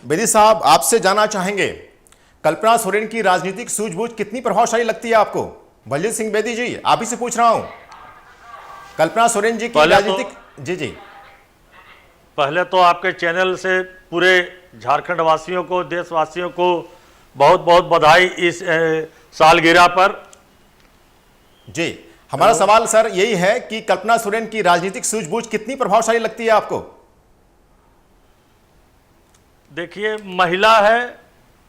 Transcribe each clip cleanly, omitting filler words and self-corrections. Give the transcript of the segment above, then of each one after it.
बेदी साहब, आपसे जानना चाहेंगे, कल्पना सोरेन की राजनीतिक सूझबूझ कितनी प्रभावशाली लगती है आपको? बलजीत सिंह बेदी जी, आप ही से पूछ रहा हूं। कल्पना सोरेन जी की राजनीतिक जी पहले तो आपके चैनल से पूरे झारखंड वासियों को, देशवासियों को बहुत बहुत बधाई इस सालगिरह पर। जी, हमारा सवाल सर यही है कि कल्पना सोरेन की राजनीतिक सूझबूझ कितनी प्रभावशाली लगती है आपको? देखिए, महिला है,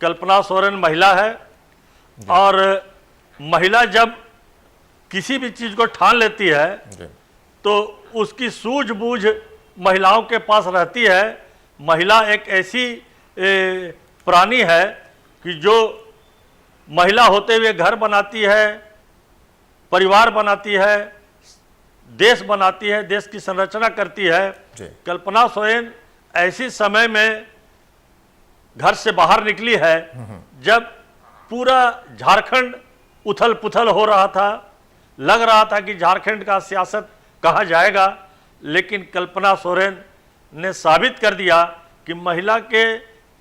कल्पना सोरेन महिला है, और महिला जब किसी भी चीज को ठान लेती है तो उसकी सूझबूझ महिलाओं के पास रहती है। महिला एक ऐसी प्राणी है कि जो महिला होते हुए घर बनाती है, परिवार बनाती है, देश बनाती है, देश की संरचना करती है। कल्पना सोरेन ऐसी समय में घर से बाहर निकली है जब पूरा झारखंड उथल पुथल हो रहा था, लग रहा था कि झारखंड का सियासत कहाँ जाएगा, लेकिन कल्पना सोरेन ने साबित कर दिया कि महिला के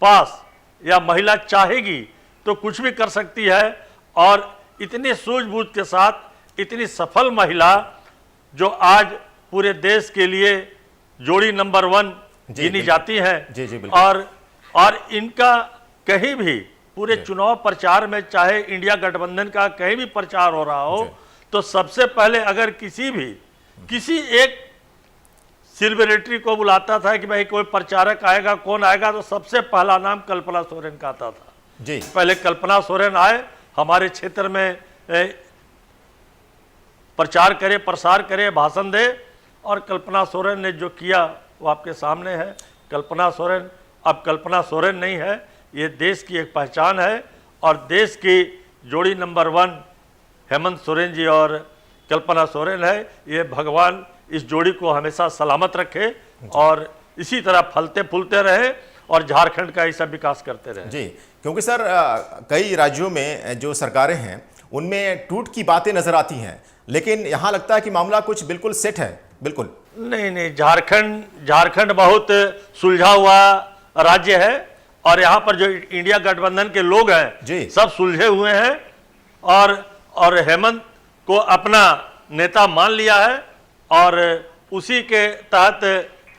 पास, या महिला चाहेगी तो कुछ भी कर सकती है। और इतनी सूझबूझ के साथ इतनी सफल महिला जो आज पूरे देश के लिए जोड़ी नंबर 1 गिनी जाती है। और इनका कहीं भी पूरे चुनाव प्रचार में, चाहे इंडिया गठबंधन का कहीं भी प्रचार हो रहा हो, तो सबसे पहले अगर किसी एक सेलिब्रिटी को बुलाता था कि भाई कोई प्रचारक आएगा, कौन आएगा, तो सबसे पहला नाम कल्पना सोरेन का आता था। जी, पहले कल्पना सोरेन आए, हमारे क्षेत्र में प्रचार करे, प्रसार करे, भाषण दे, और कल्पना सोरेन ने जो किया वो आपके सामने है। कल्पना सोरेन अब कल्पना सोरेन नहीं है, ये देश की एक पहचान है, और देश की जोड़ी नंबर 1 हेमंत सोरेन जी और कल्पना सोरेन है। ये भगवान इस जोड़ी को हमेशा सलामत रखे और इसी तरह फलते फूलते रहे और झारखंड का ऐसा विकास करते रहे। जी, क्योंकि सर कई राज्यों में जो सरकारें हैं उनमें टूट की बातें नजर आती हैं, लेकिन यहाँ लगता है कि मामला कुछ बिल्कुल सेट है। बिल्कुल नहीं, झारखंड बहुत सुलझा हुआ राज्य है, और यहाँ पर जो इंडिया गठबंधन के लोग हैं सब सुलझे हुए हैं, और हेमंत को अपना नेता मान लिया है, और उसी के तहत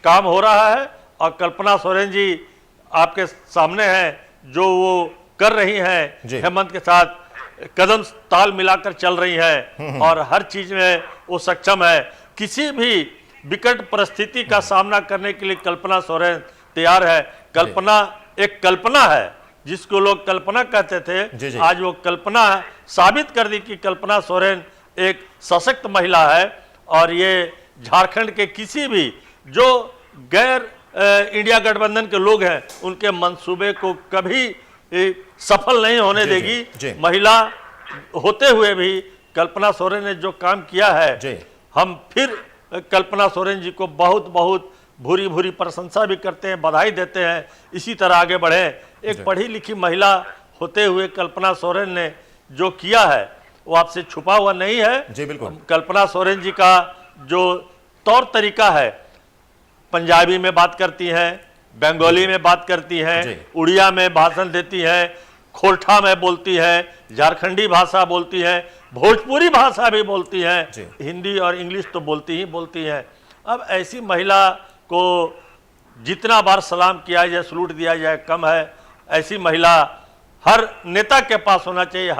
काम हो रहा है। और कल्पना सोरेन जी आपके सामने हैं, जो वो कर रही हैं, हेमंत के साथ कदम ताल मिलाकर चल रही है, और हर चीज में वो सक्षम है। किसी भी विकट परिस्थिति का सामना करने के लिए कल्पना सोरेन तैयार है। कल्पना एक कल्पना है, जिसको लोग कल्पना कहते थे, आज वो कल्पना साबित कर दी कि कल्पना सोरेन एक सशक्त महिला है। और ये झारखंड के किसी भी जो गैर इंडिया गठबंधन के लोग हैं उनके मंसूबे को कभी सफल नहीं होने देगी। महिला होते हुए भी कल्पना सोरेन ने जो काम किया है, हम फिर कल्पना सोरेन जी को बहुत बहुत भूरी भूरी प्रशंसा भी करते हैं, बधाई देते हैं। इसी तरह आगे बढ़े। एक पढ़ी लिखी महिला होते हुए कल्पना सोरेन ने जो किया है वो आपसे छुपा हुआ नहीं है। जी बिल्कुल। कल्पना सोरेन जी का जो तौर तरीका है, पंजाबी में बात करती हैं, बंगाली में बात करती हैं, उड़िया में भाषण देती हैं, खोरठा में बोलती हैं, झारखंडी भाषा बोलती हैं, भोजपुरी भाषा भी बोलती हैं, हिंदी और इंग्लिश तो बोलती हैं। अब ऐसी महिला को जितना बार सलाम किया जाए, सलूट दिया जाए, कम है। ऐसी महिला हर नेता के पास होना चाहिए,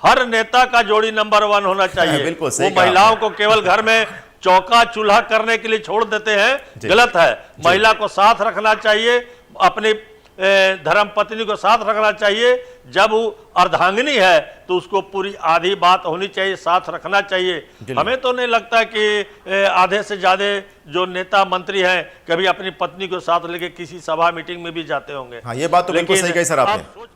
हर नेता का जोड़ी नंबर 1 होना चाहिए। वो महिलाओं को केवल घर में चौका चूल्हा करने के लिए छोड़ देते हैं, गलत है। महिला को साथ रखना चाहिए, अपनी धर्म पत्नी को साथ रखना चाहिए। जब वो अर्धांगिनी है तो उसको पूरी आधी बात होनी चाहिए, साथ रखना चाहिए। हमें तो नहीं लगता कि आधे से ज्यादा जो नेता मंत्री हैं कभी अपनी पत्नी को साथ लेके किसी सभा मीटिंग में भी जाते होंगे। हाँ, ये बात तो बिल्कुल सही कही सर आपने।